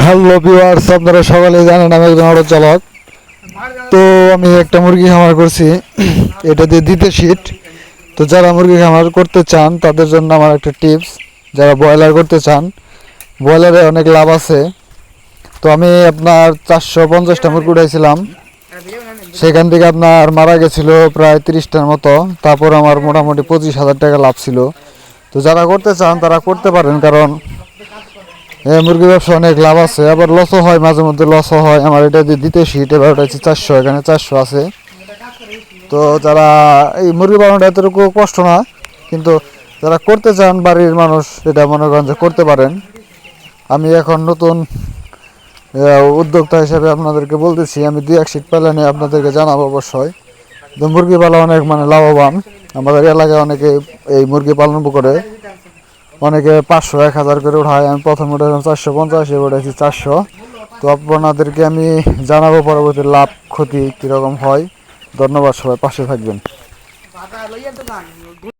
Hello viewers, আপনারা সকালে জানেন আমি একজন অটো চালক। তো আমি একটা মুরগি খামার করছি, এটা দিয়ে দিতে শীত। তো যারা মুরগি খামার করতে চান তাদের জন্য আমার একটা টিপস, যারা ব্রয়লার করতে চান, ব্রয়লারে অনেক লাভ আছে। তো আমি আপনার 450টা মুরগি উঠাইছিলাম, সেখান থেকে আপনার মারা গেছিল প্রায় 30টার মতো। তারপর আমার মোটামুটি 25,000 টাকা লাভ ছিল। তো যারা করতে চান তারা করতে পারেন, কারণ মুরগির ব্যবসা অনেক লাভ আছে, আবার লসও হয়, মাঝে মধ্যে লসও হয়। আমার এটা দিয়ে দিতে শীত, এবার ওটা হচ্ছে 400, এখানে 400 আছে। তো যারা এই মুরগি পালনটা এতটুকু কষ্ট না, কিন্তু যারা করতে চান বাড়ির মানুষ, এটা মনে করেন যে করতে পারেন। আমি এখন নতুন উদ্যোক্তা হিসেবে আপনাদেরকে বলতেছি, আমি 2-1 শীত পালনে আপনাদেরকে জানাবো অবশ্যই। তো মুরগি পালন অনেক লাভবান। আমাদের এলাকায় অনেকে এই মুরগি পালন করে, অনেকে 500-1000 করে উঠায়। আমি প্রথম উঠেছিলাম 450, এবার উঠেছি 400। তো আপনাদেরকে আমি জানাবো পরবর্তী লাভ ক্ষতি কীরকম হয়। ধন্যবাদ, সবাই পাশে থাকবেন।